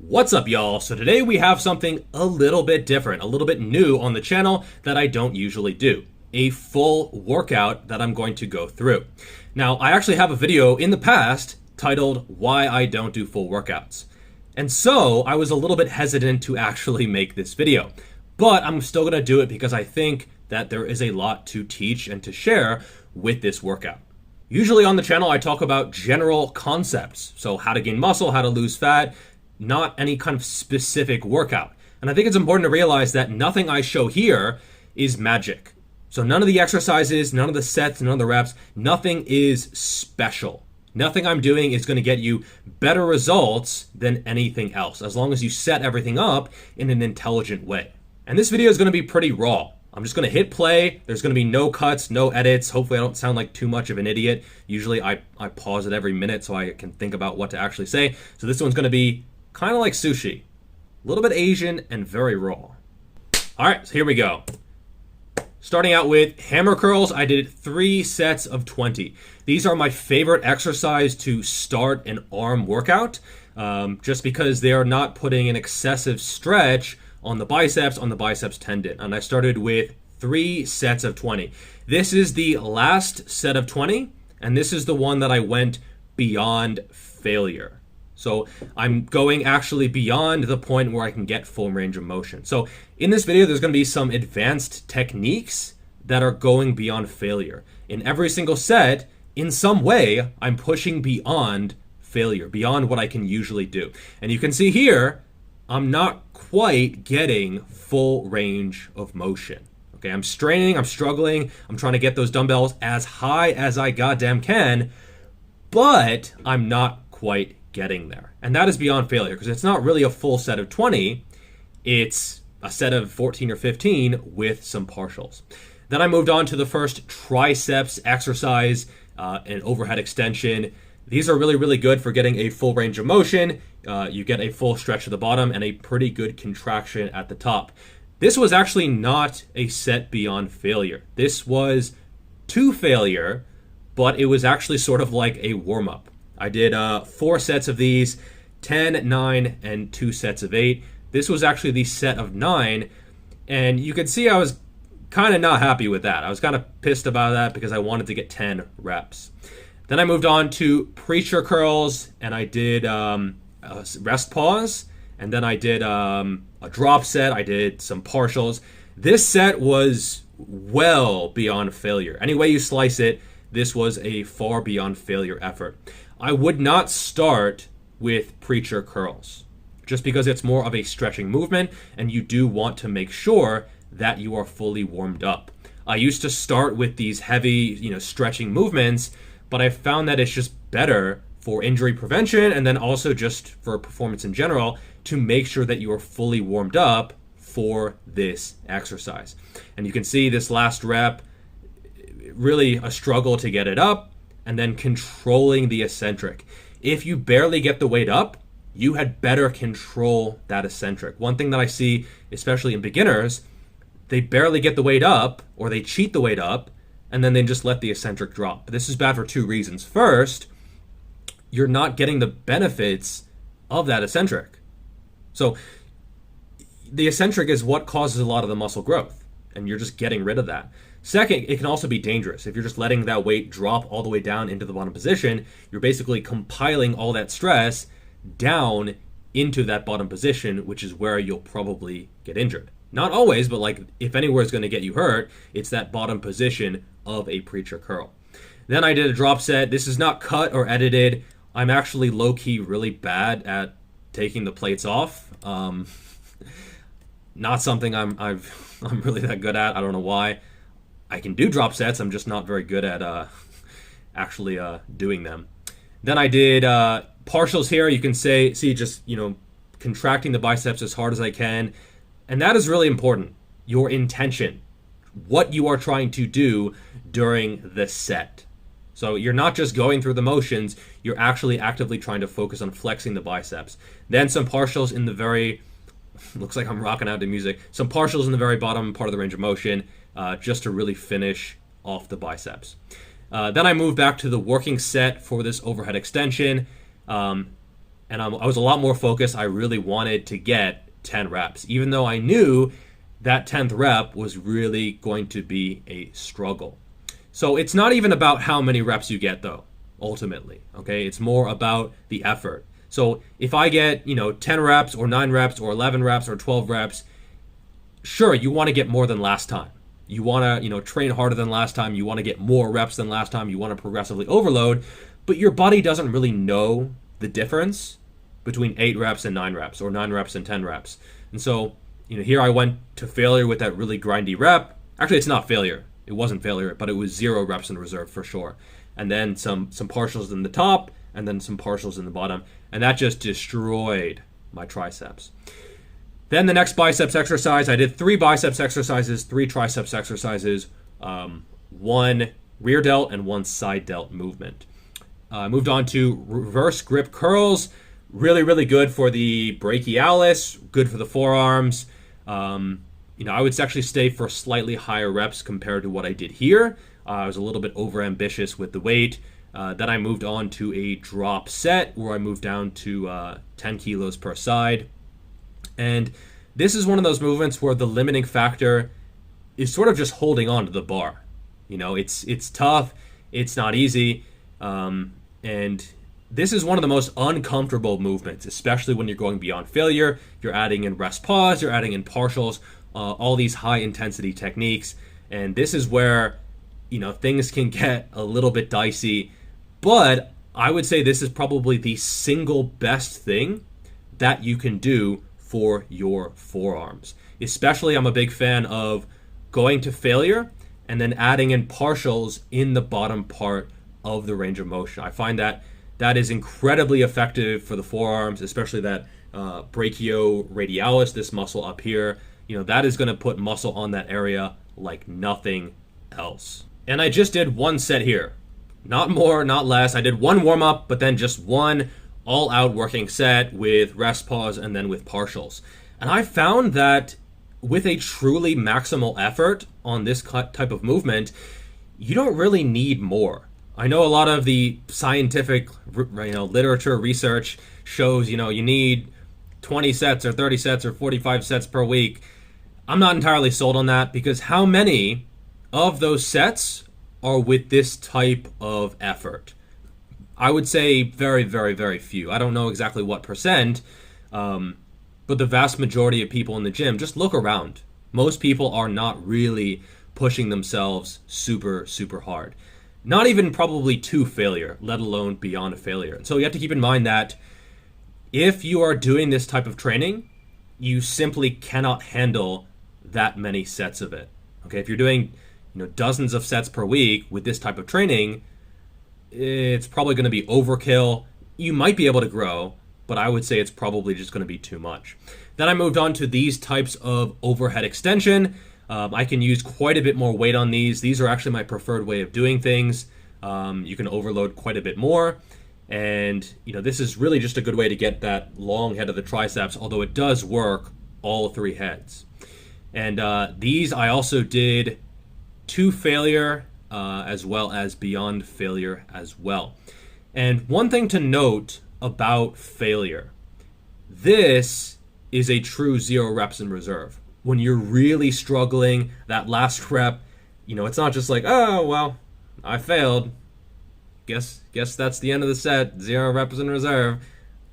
What's up, y'all? So today we have something a little bit different, a little bit new on the channel that I don't usually do. A full workout that I'm going to go through. Now, I actually have a video in the past titled Why I Don't Do Full Workouts. And so I was a little bit hesitant to actually make this video. But I'm still going to do it because I think that there is a lot to teach and to share with this workout. Usually on the channel, I talk about general concepts. So how to gain muscle, how to lose fat, not any kind of specific workout. And I think it's important to realize that nothing I show here is magic. So none of the exercises, none of the sets, none of the reps, nothing is special. Nothing I'm doing is going to get you better results than anything else, as long as you set everything up in an intelligent way. And this video is going to be pretty raw. I'm just going to hit play. There's going to be no cuts, no edits. Hopefully I don't sound like too much of an idiot. Usually I pause it every minute so I can think about what to actually say. So this one's going to be kind of like sushi. A little bit Asian and very raw. All right, so here we go. Starting out with hammer curls, I did 3 sets of 20. These are my favorite exercise to start an arm workout, just because they are not putting an excessive stretch on the biceps tendon. And I started with 3 sets of 20. This is the last set of 20, and this is the one that I went beyond failure. So I'm going actually beyond the point where I can get full range of motion. So in this video, there's going to be some advanced techniques that are going beyond failure. In every single set, in some way, I'm pushing beyond failure, beyond what I can usually do. And you can see here, I'm not quite getting full range of motion. Okay, I'm straining, I'm struggling, I'm trying to get those dumbbells as high as I goddamn can, but I'm not quite getting there. And that is beyond failure because it's not really a full set of 20, it's a set of 14 or 15 with some partials. Then I moved on to the first triceps exercise, an overhead extension. These are really, really good for getting a full range of motion. You get a full stretch at the bottom and a pretty good contraction at the top. This was actually not a set beyond failure. This was to failure, but it was actually sort of like a warm-up. I did 4 sets of these, 10, 9, and 2 sets of 8. This was actually the set of 9, and you could see I was kind of not happy with that. I was kind of pissed about that because I wanted to get 10 reps. Then I moved on to preacher curls, and I did a rest pause, and then I did a drop set. I did some partials. This set was well beyond failure. Any way you slice it, this was a far beyond failure effort. I would not start with preacher curls just because it's more of a stretching movement and you do want to make sure that you are fully warmed up. I used to start with these heavy, stretching movements, but I found that it's just better for injury prevention and then also just for performance in general to make sure that you are fully warmed up for this exercise. And you can see this last rep, really a struggle to get it up, and then controlling the eccentric. If you barely get the weight up, you had better control that eccentric. One thing that I see, especially in beginners, they barely get the weight up, or they cheat the weight up, and then they just let the eccentric drop. This is bad for 2 reasons. First, you're not getting the benefits of that eccentric. So the eccentric is what causes a lot of the muscle growth, and you're just getting rid of that. Second, it can also be dangerous. If you're just letting that weight drop all the way down into the bottom position, you're basically compiling all that stress down into that bottom position, which is where you'll probably get injured. Not always, but like if anywhere is going to get you hurt, it's that bottom position of a preacher curl. Then I did a drop set. This is not cut or edited. I'm actually low-key really bad at taking the plates off. Not something I'm really that good at. I don't know why. I can do drop sets. I'm just not very good at actually doing them. Then I did partials here. You can see just, contracting the biceps as hard as I can. And that is really important. Your intention, what you are trying to do during the set. So you're not just going through the motions, you're actually actively trying to focus on flexing the biceps. Then some partials in the very, looks like I'm rocking out to music, some partials in the very bottom part of the range of motion, just to really finish off the biceps. Then I moved back to the working set for this overhead extension. and I was a lot more focused. I really wanted to get 10 reps, even though I knew that 10th rep was really going to be a struggle. So it's not even about how many reps you get though, ultimately, okay? It's more about the effort. So if I get, 10 reps or 9 reps or 11 reps or 12 reps, sure, you want to get more than last time. You want to, train harder than last time. You want to get more reps than last time. You want to progressively overload, but your body doesn't really know the difference between 8 reps and 9 reps or 9 reps and 10 reps. And so, here I went to failure with that really grindy rep. Actually, it's not failure. It wasn't failure, but it was 0 reps in reserve for sure. And then some partials in the top and then some partials in the bottom. And that just destroyed my triceps. Then the next biceps exercise, I did 3 biceps exercises, 3 triceps exercises, 1 rear delt and 1 side delt movement. I moved on to reverse grip curls. Really, really good for the brachialis, good for the forearms. I would actually stay for slightly higher reps compared to what I did here. I was a little bit over ambitious with the weight. Then I moved on to a drop set where I moved down to 10 kilos per side. And this is one of those movements where the limiting factor is sort of just holding on to the bar. It's tough. It's not easy. And this is one of the most uncomfortable movements, especially when you're going beyond failure. You're adding in rest pause, you're adding in partials, all these high intensity techniques. And this is where, things can get a little bit dicey. But I would say this is probably the single best thing that you can do for your forearms. Especially, I'm a big fan of going to failure and then adding in partials in the bottom part of the range of motion. I find that is incredibly effective for the forearms, especially that brachioradialis, this muscle up here. That is going to put muscle on that area like nothing else. And I just did 1 set here. Not more, not less. I did 1 warm-up, but then just 1 all-out working set with rest pause and then with partials. And I found that with a truly maximal effort on this type of movement, you don't really need more. I know a lot of the scientific literature research shows you need 20 sets or 30 sets or 45 sets per week. I'm not entirely sold on that, because how many of those sets are with this type of effort? I would say very, very, very few. I don't know exactly what percent, but the vast majority of people in the gym, just look around. Most people are not really pushing themselves super, super hard. Not even probably to failure, let alone beyond failure. And so you have to keep in mind that if you are doing this type of training, you simply cannot handle that many sets of it. Okay, if you're doing dozens of sets per week with this type of training, it's probably going to be overkill. You might be able to grow, but I would say it's probably just going to be too much. Then I moved on to these types of overhead extension. I can use quite a bit more weight on these. These are actually my preferred way of doing things. You can overload quite a bit more. And, this is really just a good way to get that long head of the triceps, although it does work all 3 heads. And these I also did to failure as well as beyond failure as well. And one thing to note about failure, this is a true 0 reps in reserve. When you're really struggling, that last rep, it's not just like, oh, well, I failed. Guess that's the end of the set. 0 reps in reserve.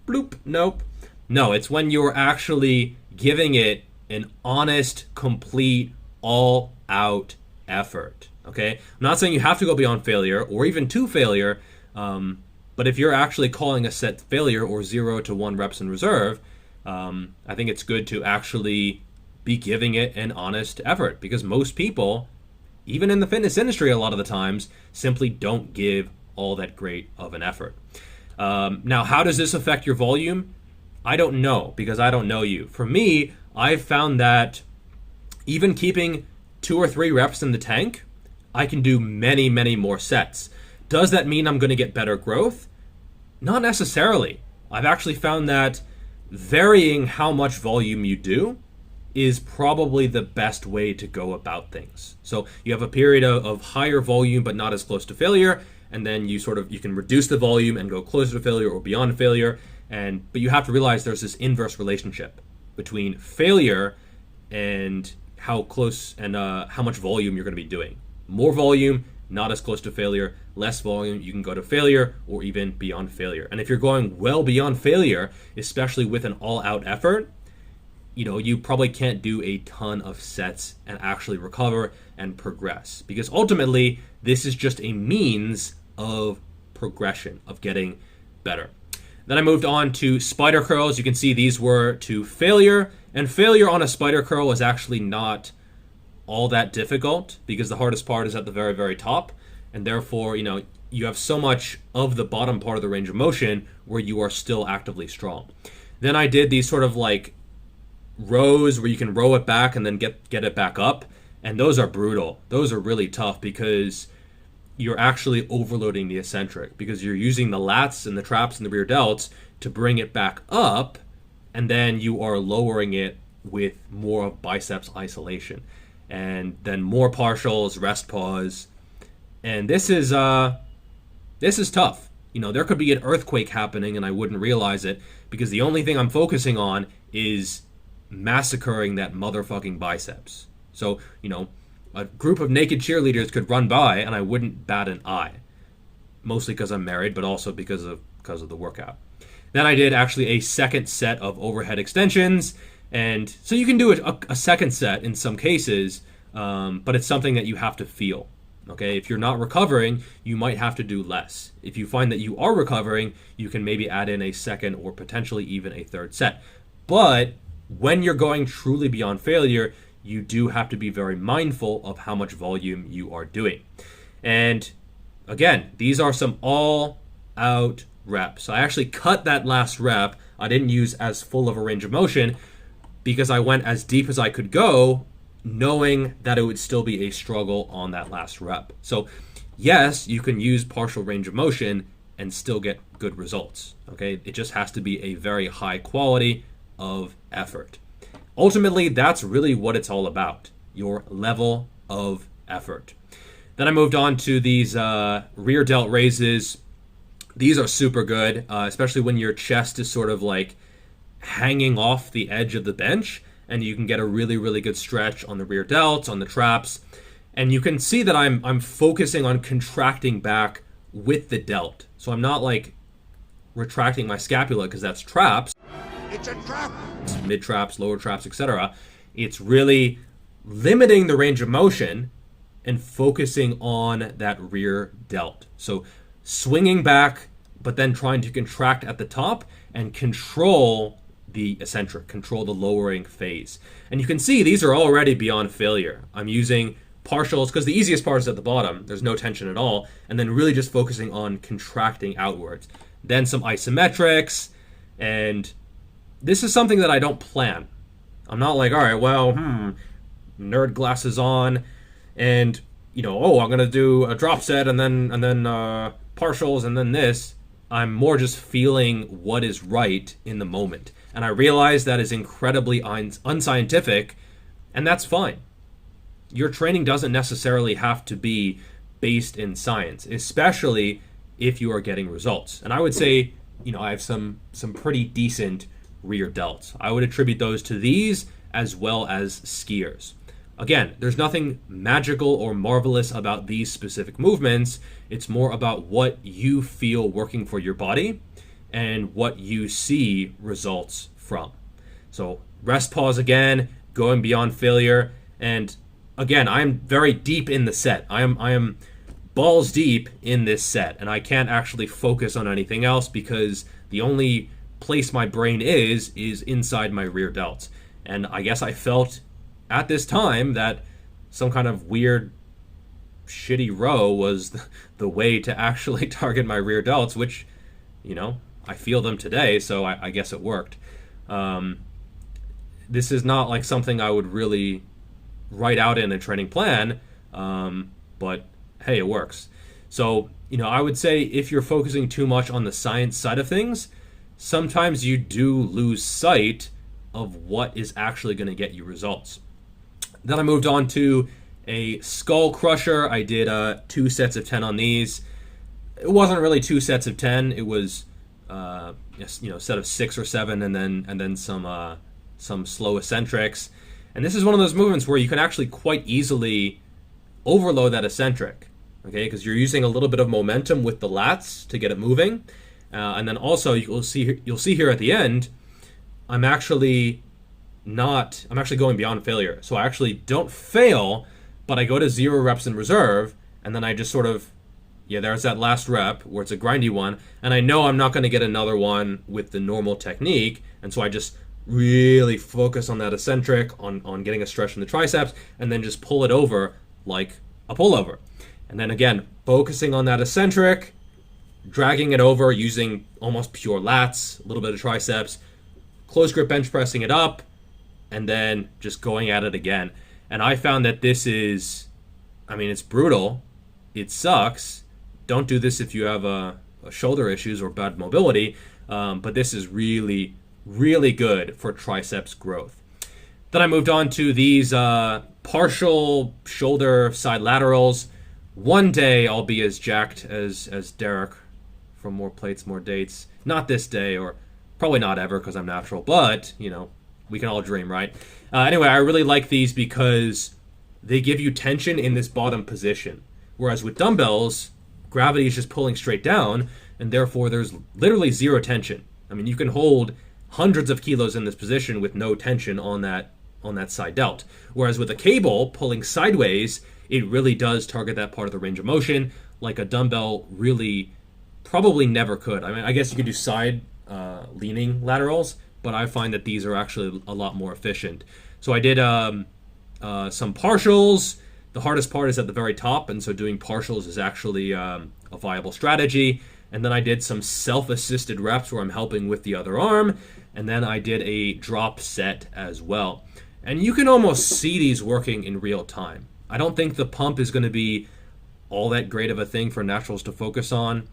Bloop. Nope. No, it's when you're actually giving it an honest, complete, all-out effort. Okay? I'm not saying you have to go beyond failure or even to failure, but if you're actually calling a set failure or 0 to 1 reps in reserve, I think it's good to actually be giving it an honest effort, because most people, even in the fitness industry a lot of the times, simply don't give all that great of an effort. Now, how does this affect your volume? I don't know, because I don't know you. For me, I've found that even keeping 2 or 3 reps in the tank, I can do many, many more sets. Does that mean I'm going to get better growth? Not necessarily. I've actually found that varying how much volume you do is probably the best way to go about things. So you have a period of higher volume but not as close to failure, and then you can reduce the volume and go closer to failure or beyond failure. But you have to realize there's this inverse relationship between failure and how close and how much volume you're going to be doing. More volume, not as close to failure. Less volume, you can go to failure or even beyond failure. And if you're going well beyond failure, especially with an all-out effort, you probably can't do a ton of sets and actually recover and progress, because ultimately this is just a means of progression, of getting better. Then I moved on to spider curls. You can see these were to failure, and failure on a spider curl was actually not all that difficult, because the hardest part is at the very, very top, and therefore, you have so much of the bottom part of the range of motion where you are still actively strong. Then I did these sort of like rows where you can row it back and then get it back up, and those are brutal. Those are really tough because you're actually overloading the eccentric, because you're using the lats and the traps and the rear delts to bring it back up, and then you are lowering it with more of biceps isolation, and then more partials, rest pause, and this is tough. There could be an earthquake happening and I wouldn't realize it, because the only thing I'm focusing on is massacring that motherfucking biceps. So, a group of naked cheerleaders could run by and I wouldn't bat an eye. Mostly because I'm married, but also because of the workout. Then I did actually a second set of overhead extensions, and so you can do a second set in some cases, but it's something that you have to feel. Okay, if you're not recovering, you might have to do less. If you find that you are recovering, you can maybe add in a second or potentially even a third set. But when you're going truly beyond failure, you do have to be very mindful of how much volume you are doing. And again, these are some all-out reps. I actually cut that last rep. I didn't use as full of a range of motion because I went as deep as I could go, knowing that it would still be a struggle on that last rep. So yes, you can use partial range of motion and still get good results. Okay, it just has to be a very high quality of effort. Ultimately, that's really what it's all about, your level of effort. Then I moved on to these rear delt raises. These are super good, especially when your chest is sort of like hanging off the edge of the bench, and you can get a really, really good stretch on the rear delts, on the traps. And you can see that I'm focusing on contracting back with the delt. So I'm not like retracting my scapula, because that's traps. It's a trap. Mid traps, lower traps, etc. It's really limiting the range of motion and focusing on that rear delt. So swinging back, but then trying to contract at the top and control the eccentric, control the lowering phase. And you can see these are already beyond failure. I'm using partials because the easiest part is at the bottom. There's no tension at all. And then really just focusing on contracting outwards. Then some isometrics, and this is something that I don't plan. I'm not like, all right, well, nerd glasses on, and I'm gonna do a drop set and then partials and then this. I'm more just feeling what is right in the moment, and I realize that is incredibly unscientific, and that's fine. Your training doesn't necessarily have to be based in science, especially if you are getting results. And I would say, I have some pretty decent rear delts. I would attribute those to these as well as skiers. Again, there's nothing magical or marvelous about these specific movements. It's more about what you feel working for your body and what you see results from. So rest pause again, going beyond failure. And again, I'm very deep in the set. I am balls deep in this set, and I can't actually focus on anything else because the only place my brain is inside my rear delts. And I guess I felt at this time that some kind of weird shitty row was the way to actually target my rear delts, which I feel them today, so I guess it worked. This is not like something I would really write out in a training plan, but hey, it works. So I would say if you're focusing too much on the science side of things, sometimes you do lose sight of what is actually going to get you results. Then I moved on to a skull crusher. I did 2 sets of 10 on these. It wasn't really 2 sets of 10. It was set of 6 or 7, and then some slow eccentrics. And this is one of those movements where you can actually quite easily overload that eccentric, okay? Because you're using a little bit of momentum with the lats to get it moving, and then also you'll see here at the end, I'm actually going beyond failure. So I actually don't fail, but I go to 0 reps in reserve, and then I just sort of, there's that last rep where it's a grindy one, and I know I'm not going to get another one with the normal technique, and so I just really focus on that eccentric, on getting a stretch in the triceps, and then just pull it over like a pullover. And then again, focusing on that eccentric, dragging it over using almost pure lats, a little bit of triceps, close grip bench pressing it up, and then just going at it again. And I found that this is, it's brutal. It sucks. Don't do this if you have shoulder issues or bad mobility, but this is really, really good for triceps growth. Then I moved on to these partial shoulder side laterals. One day I'll be as jacked as Derek from More Plates, More Dates. Not this day, or probably not ever because I'm natural, but, we can all dream, right? Anyway, I really like these because they give you tension in this bottom position. Whereas with dumbbells, gravity is just pulling straight down, and therefore there's literally 0 tension. You can hold hundreds of kilos in this position with no tension on that side delt. Whereas with a cable pulling sideways, it really does target that part of the range of motion like a dumbbell really probably never could. I guess you could do side leaning laterals, but I find that these are actually a lot more efficient. So I did some partials. The hardest part is at the very top, and so doing partials is actually a viable strategy. And then I did some self-assisted reps where I'm helping with the other arm, and then I did a drop set as well. And you can almost see these working in real time. I don't think the pump is going to be all that great of a thing for naturals to focus on.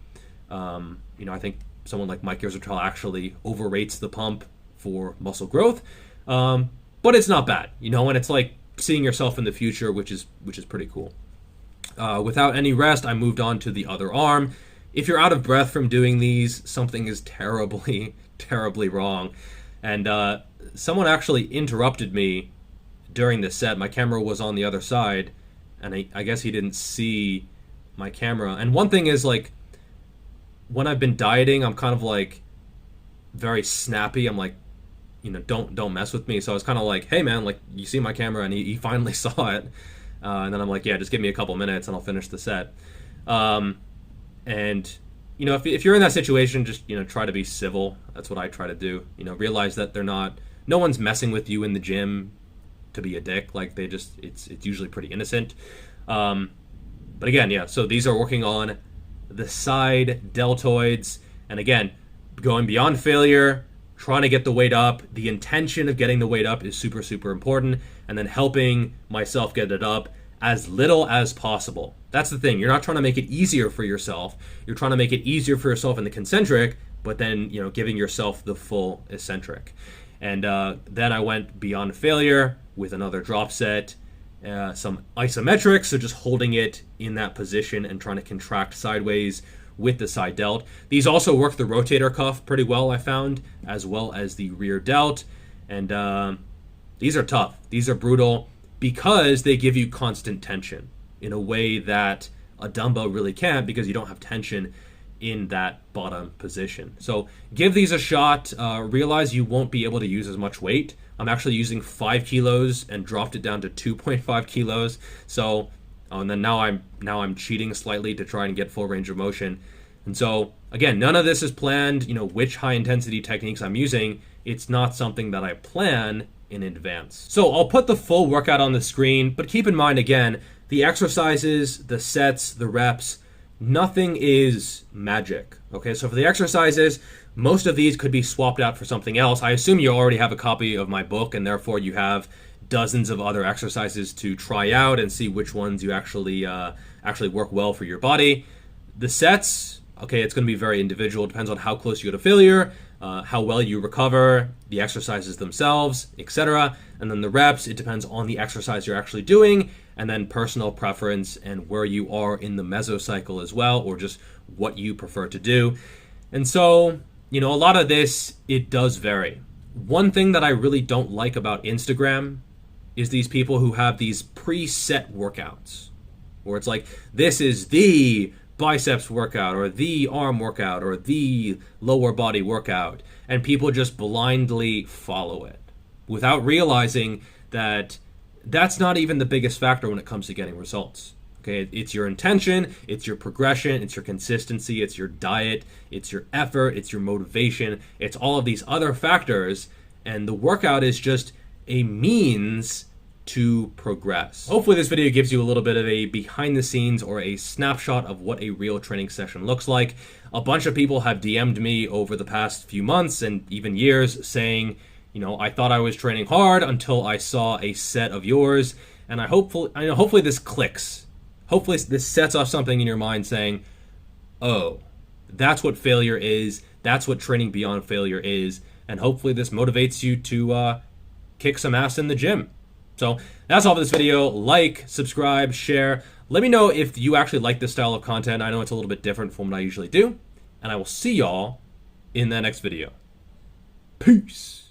I think someone like Mike Yerzatel actually overrates the pump for muscle growth, but it's not bad, and it's like seeing yourself in the future, which is pretty cool. Without any rest, I moved on to the other arm. If you're out of breath from doing these, something is terribly, terribly wrong. And someone actually interrupted me during this set. My camera was on the other side, and I guess he didn't see my camera. And one thing is, like, when I've been dieting, I'm kind of like very snappy. I'm like, don't mess with me. So I was kind of like, hey man, like, you see my camera, and he finally saw it. And then I'm like, yeah, just give me a couple minutes and I'll finish the set. And if you're in that situation, just try to be civil. That's what I try to do. Realize that no one's messing with you in the gym to be a dick. Like, it's usually pretty innocent. But again, yeah. So these are working on the side deltoids, and again, going beyond failure, trying to get the weight up. The intention of getting the weight up is super, super important, and then helping myself get it up as little as possible. That's the thing. You're not trying to make it easier for yourself. You're trying to make it easier for yourself in the concentric, but then giving yourself the full eccentric. And then I went beyond failure with another drop set, some isometrics, so just holding it in that position and trying to contract sideways with the side delt. These also work the rotator cuff pretty well, I found, as well as the rear delt. And these are tough. These are brutal because they give you constant tension in a way that a dumbbell really can't, because you don't have tension in that bottom position. So give these a shot. Realize you won't be able to use as much weight. I'm actually using 5 kilos and dropped it down to 2.5 kilos. So, and then now I'm cheating slightly to try and get full range of motion. And so again, none of this is planned. Which high intensity techniques I'm using, it's not something that I plan in advance. So I'll put the full workout on the screen, but keep in mind, again, the exercises, the sets, the reps, nothing is magic. Okay, so for the exercises, most of these could be swapped out for something else. I assume you already have a copy of my book, and therefore you have dozens of other exercises to try out and see which ones you actually work well for your body. The sets, okay, it's going to be very individual. It depends on how close you go to failure, how well you recover, the exercises themselves, etc. And then the reps, it depends on the exercise you're actually doing, and then personal preference and where you are in the mesocycle as well, or just what you prefer to do. And so, You know, a lot of this, it does vary. One thing that I really don't like about Instagram is these people who have these preset workouts where it's like, this is the biceps workout or the arm workout or the lower body workout, and people just blindly follow it without realizing that that's not even the biggest factor when it comes to getting results. Okay, it's your intention, it's your progression, it's your consistency, it's your diet, it's your effort, it's your motivation, it's all of these other factors, and the workout is just a means to progress. Hopefully this video gives you a little bit of a behind the scenes or a snapshot of what a real training session looks like. A bunch of people have DM'd me over the past few months and even years saying, you know, I thought I was training hard until I saw a set of yours, and hopefully this clicks. Hopefully this sets off something in your mind saying, oh, that's what failure is, that's what training beyond failure is, and hopefully this motivates you to kick some ass in the gym. So that's all for this video. Like, subscribe, share. Let me know if you actually like this style of content. I know it's a little bit different from what I usually do, and I will see y'all in the next video. Peace.